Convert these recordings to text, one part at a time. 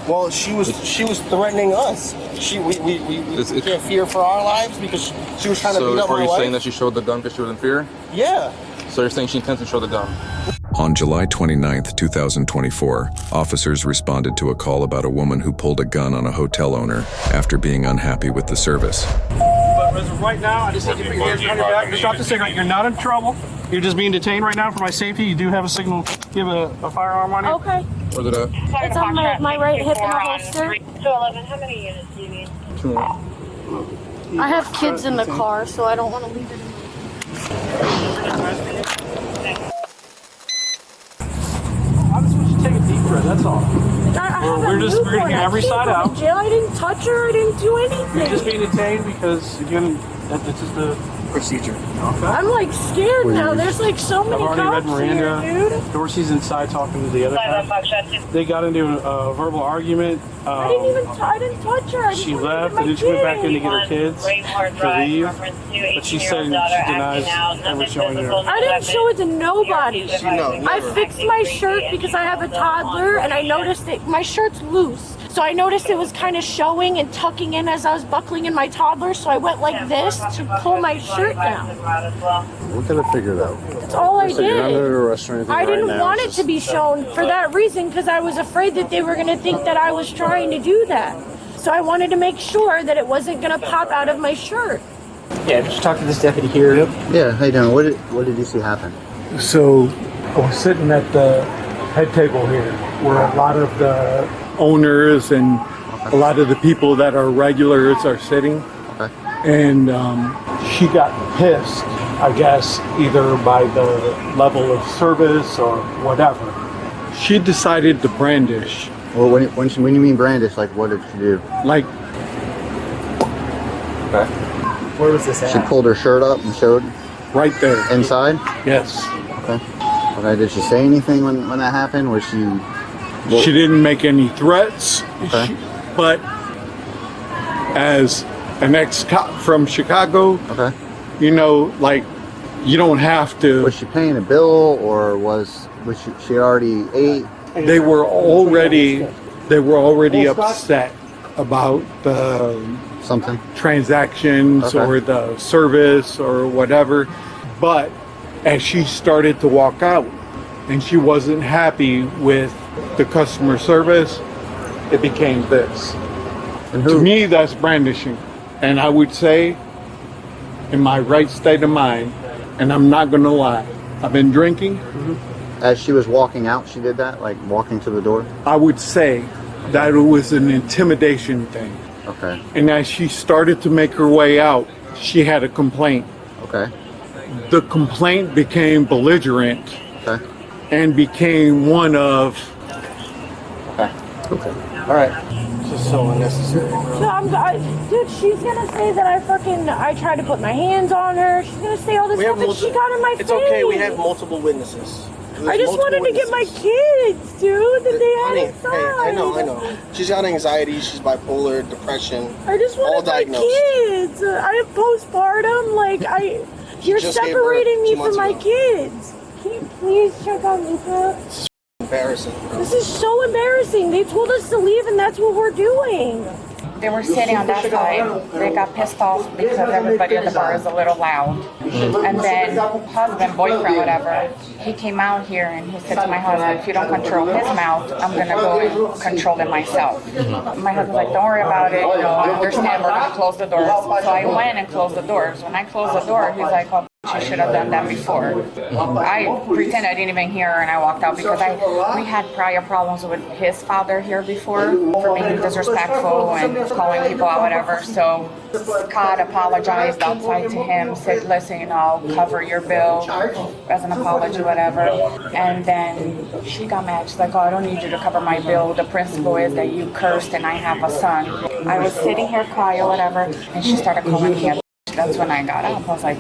Well, she was threatening us. We can't fear for our lives because she was trying to beat up my wife. So are you saying that she showed the gun because she was in fear? Yeah. So you're saying she intends to show the gun? On July 29th, 2024, officers responded to a call about a woman who pulled a gun on a hotel owner after being unhappy with the service. But as of right now, I just need you to put your hands behind your back. Just drop the cigarette. You're not in trouble. You're just being detained right now for my safety. You do have a signal. You have a firearm on you. Okay. Where's it at? It's on my right hip in a holster. 211, how many units do you need? 2. I have kids in the car, so I don't want to leave it in. I just want you to take a deep breath, that's all. We're getting every side out. Jail. I didn't touch her. I didn't do anything. You're just being detained because, again, that's just the procedure. Okay. I'm like scared now. There's like so many I've already read cops Miranda. here, dude. Dorsey's inside talking to the other guy. They got into a verbal argument. I didn't touch her. She left and then she went back in to get her kids to leave. But she said she denies ever showing her. I didn't show it to nobody. I fixed my shirt because I have a toddler and I noticed that my shirt's loose. So I noticed it was kind of showing and tucking in as I was buckling in my toddler. So I went like this to pull my shirt down. We're gonna figure it out. That's all I did. You're not under arrest or anything I didn't right now. want it to be shown for that reason because I was afraid that they were going to think that I was trying to do that. So I wanted to make sure that it wasn't going to pop out of my shirt. Yeah, just talk to this deputy here. Yep. Yeah, how you doing? What did you see happen? So I was sitting at the head table here where a lot of the owners and a lot of the people that are regulars are sitting. Okay. And she got pissed, I guess, either by the level of service or whatever. She decided to brandish. Well, when you mean brandish, like what did she do? Like, Okay. Where was this at? She pulled her shirt up and showed right there. inside? Yes. Okay. Okay, did she say anything when that happened? Was she... She didn't make any threats. Okay. But as an ex-cop from Chicago, Okay. you know, like, you don't have to... Was she paying a bill or was she already ate? They were already upset about the Something? transactions Okay. or the service or whatever. But as she started to walk out and she wasn't happy with the customer service, it became this. And To me, that's brandishing. And I would say, in my right state of mind, and I'm not going to lie, I've been drinking. As she was walking out, she did that? Like walking to the door? I would say that it was an intimidation thing. Okay. And as she started to make her way out, she had a complaint. Okay. The complaint became belligerent Okay. and became one of... Okay. Okay. All right. Just so unnecessary, bro. So dude, she's gonna say that I tried to put my hands on her. She's gonna say all this stuff that she got in my face. It's okay. We have multiple witnesses. I just wanted to get my kids, dude, that they had inside. Hey, I know. She's got anxiety. She's bipolar, depression. I just wanted all my diagnosed. kids. I have postpartum. You're just gave separating birth 2 me months from my ago. kids. Can you please check on Luca? Embarrassing, bro. This is so embarrassing. They told us to leave, and that's what we're doing. They were sitting on that side. They got pissed off because everybody at the bar is a little loud. And then husband, boyfriend, whatever, he came out here and he said to my husband, if you don't control his mouth, I'm going to go and control it myself. My husband's like, don't worry about it. You know, I understand. We're going to close the doors. So I went and closed the doors. When I closed the door, he's like, oh, you should have done that before. I pretend I didn't even hear her and I walked out because we had prior problems with his father here before for being disrespectful and calling people out, whatever. So Scott apologized outside to him, said, listen, you know, I'll cover your bill as an apology, whatever. And then she got mad. She's like, oh, I don't need you to cover my bill. The principle is that you cursed and I have a son. I was sitting here quiet, whatever, and she started calling me a bitch. That's when I got up. I was like,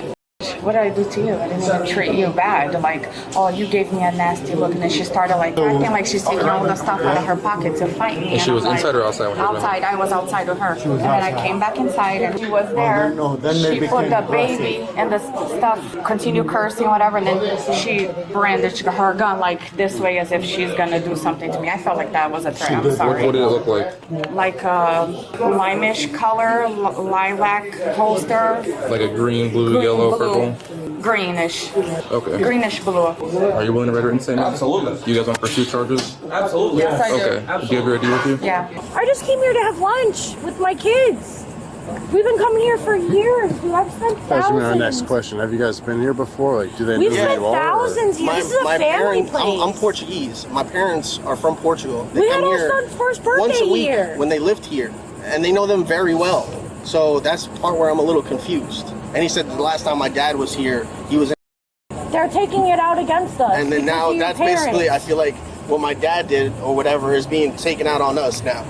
what did I do to you? I didn't even treat you bad. Like, oh, you gave me a nasty look. And then she started like acting like she's taking all the stuff out of her pocket to fight me. And she was I'm inside or outside when you were outside. I was outside with her. And then I came back inside and she was there. She put the baby and the stuff, continued cursing, whatever. And then she brandished her gun like this way as if she's going to do something to me. I felt like that was a threat. I'm sorry. What did it look like? Like a limeish color, lilac holster. Like a green, blue, yellow, purple? Greenish. Okay. Greenish blue. Are you willing to write a written statement? Absolutely. Do you guys want to pursue charges? Absolutely. Yes, I do. Okay. Do you have your ID with you? Yeah. I just came here to have lunch with my kids. We've been coming here for years, dude. I've spent That's thousands. our next question. Have you guys been here before? Like, do they We've know who spent you are? thousands here. This is a family parents, place. I'm Portuguese. My parents are from Portugal. They We come had our here son's first birthday once a week here. when they lived here, and they know them very well. So that's the part where I'm a little confused. And he said the last time my dad was here, he was in. They're taking it out against us. And then because now of your that's basically, I parents. feel like what my dad did or whatever is being taken out on us now.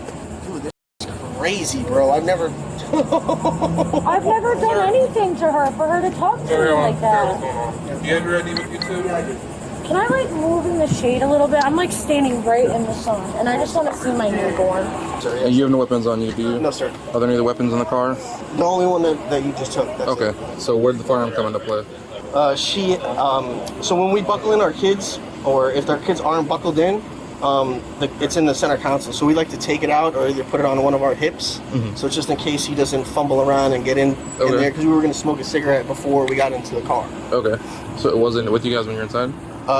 Dude, this is crazy, bro. I've never done anything to her for her to talk to me like that. Do you have your ID with you too? Can I like move in the shade a little bit? I'm like standing right in the sun and I just want to see my newborn. And you have no weapons on you, do you? No, sir. Are there any other weapons in the car? The only one that you just took. That's Okay. So where did the firearm come into play? So when we buckle in our kids, or if their kids aren't buckled in, it's in the center console. So we like to take it out or either put it on one of our hips. So just in case he doesn't fumble around and get in there, because we were going to smoke a cigarette before we got into the car. Okay. So it wasn't with you guys when you're inside?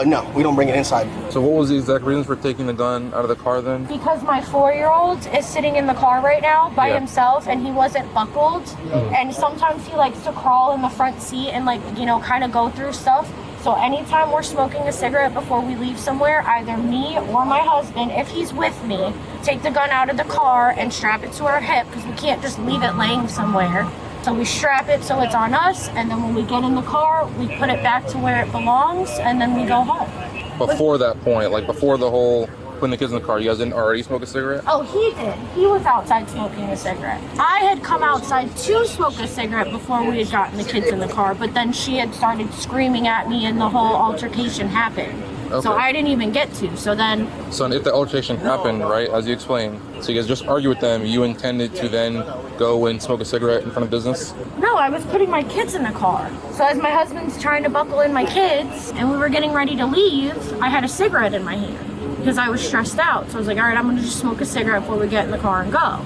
No, we don't bring it inside. So what was the exact reasons for taking the gun out of the car then? Because my 4-year-old is sitting in the car right now by Yeah. himself and he wasn't buckled. And sometimes he likes to crawl in the front seat and like, kind of go through stuff. So anytime we're smoking a cigarette before we leave somewhere, either me or my husband, if he's with me, take the gun out of the car and strap it to our hip because we can't just leave it laying somewhere. So we strap it so it's on us, and then when we get in the car, we put it back to where it belongs, and then we go home. Before that point, like before the whole putting the kids in the car, you guys didn't already smoke a cigarette? Oh, he did. He was outside smoking a cigarette. I had come outside to smoke a cigarette before we had gotten the kids in the car, but then she had started screaming at me and the whole altercation happened. Okay. So I didn't even get to. So then... So if the altercation happened, right, as you explained, so you guys just argue with them, you intended to then go and smoke a cigarette in front of business? No, I was putting my kids in the car. So as my husband's trying to buckle in my kids and we were getting ready to leave, I had a cigarette in my hand because I was stressed out. So I was like, all right, I'm going to just smoke a cigarette before we get in the car and go.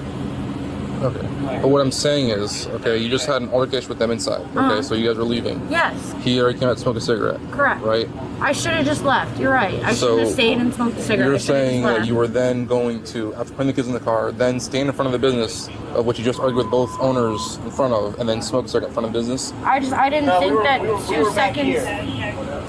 Okay. But what I'm saying is, okay, you just had an altercation with them inside. Okay, so you guys were leaving. Yes, He already came out to smoke a cigarette. correct. Right? I should have just left. You're right. I So, should have stayed and smoked a cigarette. You're I should've saying just that left. you were then going to, after putting the kids in the car, then stand in front of the business of which you just argued with both owners in front of, and then smoke a cigarette in front of business? I didn't think that 2 seconds.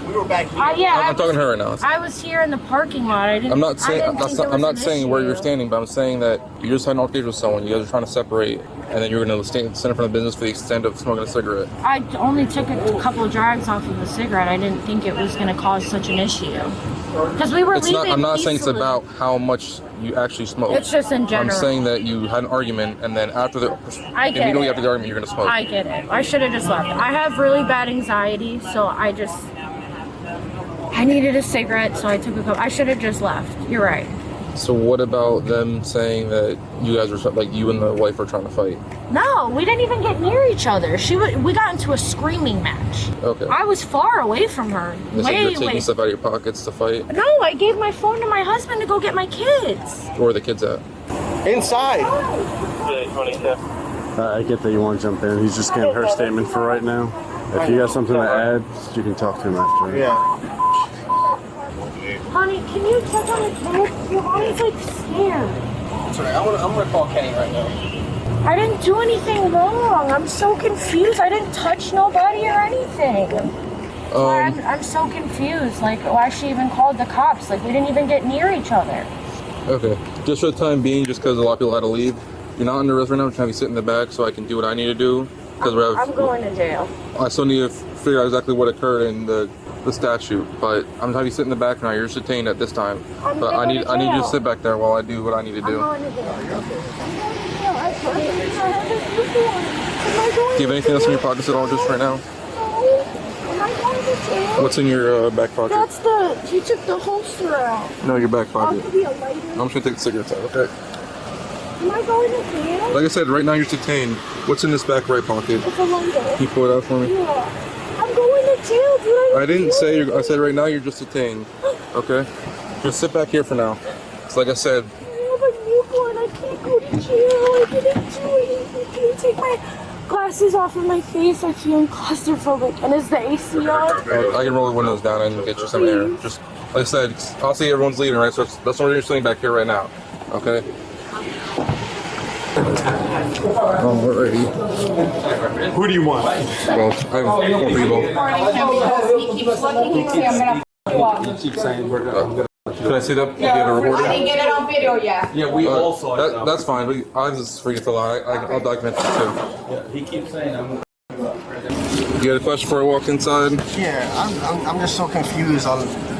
We were back here. I'm talking to her right now. I was here in the parking lot. I didn't. I'm not saying I didn't think I'm it not was saying an where you're issue. standing, but I'm saying that you just had an altercation with someone. You guys are trying to separate, and then you're going to stand in front of business for the extent of smoking a cigarette. I only took a couple of drags off of the cigarette. I didn't think it was going to cause such an issue. Because we were leaving. I'm not saying it's peacefully. about how much you actually smoke. It's just in general. I'm saying that you had an argument, and then I get immediately it. after the argument, you're going to smoke. I get it. I should have just left. I have really bad anxiety, so I needed a cigarette, so I took a couple. I should have just left. You're right. So what about them saying that you guys were like you and the wife were trying to fight? No, we didn't even get near each other. We got into a screaming match. Okay. I was far away from her. They said you're Way, taking way. stuff out of your pockets to fight. No, I gave my phone to my husband to go get my kids. Where are the kids at? Inside. I get that you want to jump in. He's just getting her statement for right now. If you got something to add, you can talk to him after. Yeah. Honey, can you check on the kids? Your mommy's like scared. Sorry, I'm gonna call Kenny right now. I didn't do anything wrong. I'm so confused. I didn't touch nobody or anything. I'm so confused. Like, why she even called the cops? Like, we didn't even get near each other. Okay. Just for the time being, just because a lot of people had to leave, you're not under arrest right now. I'm trying to have you sit in the back so I can do what I need to do. Because I'm going to jail. I still need to figure out exactly what occurred in the statute, but I'm gonna have you sit in the back now. You're detained at this time, but I need you to sit back there while I do what I need to do. Do you have anything else in your pockets at all, just right now? I going to jail? What's in your back pocket? That's he took the holster out. No, your back pocket. Could be a lighter. I'm just gonna take the cigarettes out, okay? Am I going to jail? Like I said, right now you're detained. What's in this back right pocket? It's a lighter. Can you pull it out for me? Yeah. I'm going to jail, dude. I didn't say I said right now you're just detained. Okay? Just sit back here for now. It's like I said. I have a newborn. I can't go to jail. I didn't do anything. Can you take my glasses off of my face? I feel claustrophobic. And is the AC on? I can roll the windows down and get you some air. Just like I said, I'll see everyone's leaving, right? So that's why you're sitting back here right now. Okay? Alrighty. Who do you want? Well, I have one for you both. Because he keeps looking, he keeps saying, I'm gonna walk. You keep saying we're gonna. Can I see that? You have a recorder? I didn't get it on video yet. Yeah, we all saw it. That's fine. But I just free to lie. I'll document it too. Yeah, he keeps saying I'm. You had a question before I walk inside? Yeah, I'm just so confused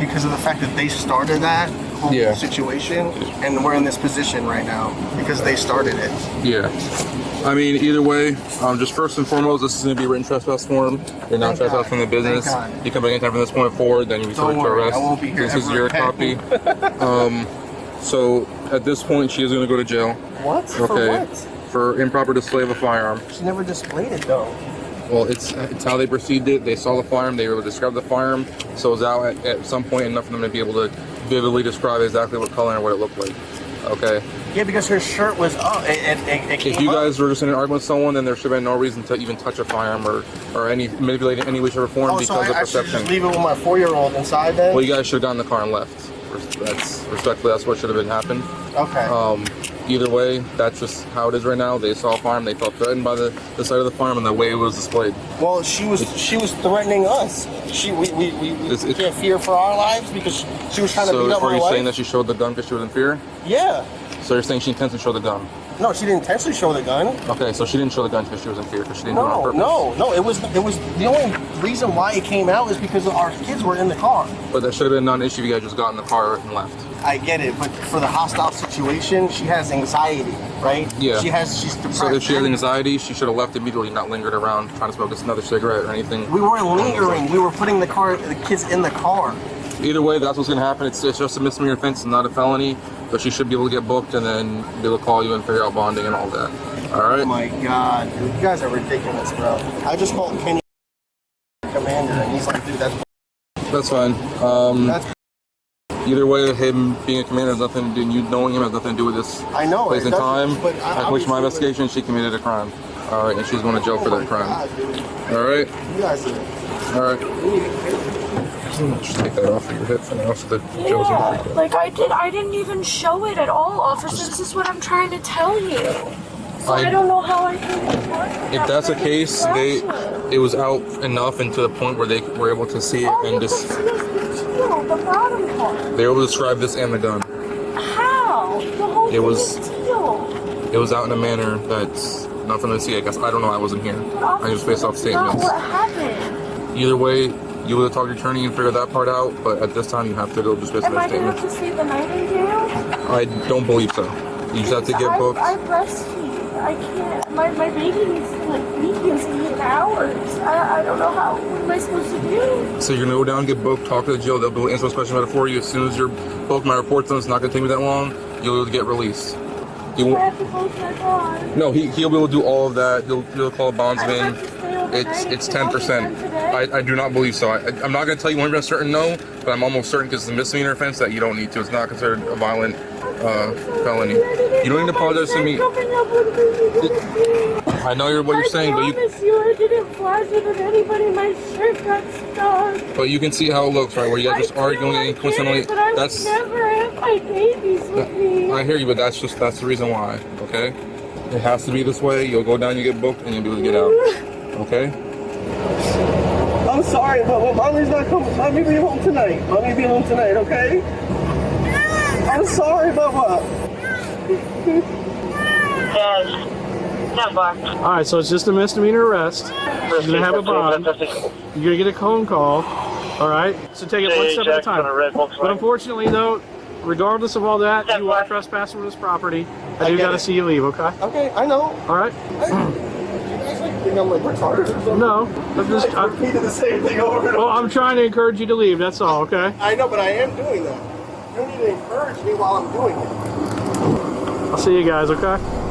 because of the fact that they started that whole situation, and we're in this position right now because they started it. Yeah. I mean, either way, just first and foremost, this is going to be a written trespass form. You're not trespassing the business. You can bring anytime from this point forward, then you be subject to arrest. I won't be here. This is your copy. So at this point, she is going to go to jail. What? Okay. For what? For improper display of a firearm. She never displayed it though. Well, it's how they perceived it. They saw the firearm. They were able to describe the firearm. So it was out at some point enough for them to be able to vividly describe exactly what color and what it looked like. Okay. Yeah, because her shirt was up. It if you guys were just in an argument with someone, then there should have been no reason to even touch a firearm or any manipulate it in any way, shape, or form because of I should perception. just leave it with my 4-year-old inside then? Well, you guys should have gotten in the car and left. Respectfully, that's what should have been happened. Okay. Either way, that's just how it is right now. They saw a firearm. They felt threatened by the sight of the firearm and the way it was displayed. Well, she was threatening us. We can't fear for our lives because she was trying to beat up my wife. So are you saying that wife? she showed the gun because she was in fear? Yeah. So you're saying she intends to show the gun? No, she didn't intentionally show the gun. Okay, so she didn't show the gun because she was in fear because she didn't do it on purpose. No. It was the only reason why it came out is because our kids were in the car. But that should have been non-issue if you guys just got in the car and left. I get it, but for the hostile situation, she has anxiety, right? Yeah. She's depressed. So if she has anxiety, she should have left immediately, not lingered around trying to smoke another cigarette or anything. We weren't lingering. We were putting the kids in the car. Either way, that's what's going to happen. It's just a misdemeanor offense and not a felony. But she should be able to get booked and then be able to call you and figure out bonding and all that. All right? Oh my God, dude. You guys are ridiculous, bro. I just called Kenny Commander, and he's like, dude, that's fine. Either way, him being a commander has nothing to do, you knowing him has nothing to do with this place and time. I wish my investigation, she committed a crime. All right, and she's going to jail for that crime. God, all right? You guys are... All right. Just take that off of your hip for now so the jail's Yeah, like I didn't even show it at all, officer. This is what I'm trying to tell you. So I don't know how I can report it. If that's the case, it was out enough and to the point where they were able to see it and just... The bottom part. They were able to describe this and the gun. How? The whole thing is teal. It was out in a manner that's not for them to see, I guess. I don't know, I wasn't here. I just based off statements. What happened? Either way, you would have talked to your attorney and figured that part out, but at this time you have to go just based on their statements. Am I going to have to stay the night in jail? I don't believe so. You just have to get booked. I breastfeed. I can't. My baby needs to feed me in 8 hours. I don't know how. What am I supposed to do? So you're going to go down and get booked, talk to the jail, they'll be able to answer those questions for you. As soon as you're booked, my report's done, it's not going to take me that long, you'll be able to get released. I have to post my car. No, he'll be able to do all of that. He'll call a bondsman. It's 10%. I do not believe so. I'm not going to tell you 100% certain no, but I'm almost certain because it's a misdemeanor offense that you don't need to. It's not considered a violent felony. You don't need to apologize to me. I know what you're saying, but I didn't flash it at anybody. My shirt got stuck. But you can see how it looks, right? Where you guys just arguing and coincidentally. That's never have my babies with me. I hear you, but that's the reason why. Okay, it has to be this way. You'll go down, you get booked, and you'll be able to get out. Okay. I'm sorry, but mommy's not coming. Mommy be home tonight. Mommy be home tonight, okay? I'm sorry, Bubba. All right, so it's just a misdemeanor arrest. You're gonna have a bond. You're gonna get a phone call. All right, so take it one step at a time. But unfortunately, though, regardless of all that, you are trespassing on this property. I do gotta see you leave, okay? Okay, I know. All right. You guys like think I'm like retarded or something? No, I'm just. I repeated the same thing over and Well, over. I'm trying to encourage you to leave. That's all. Okay. I know, but I am doing that. You don't need to encourage me while I'm doing it. I'll see you guys. Okay.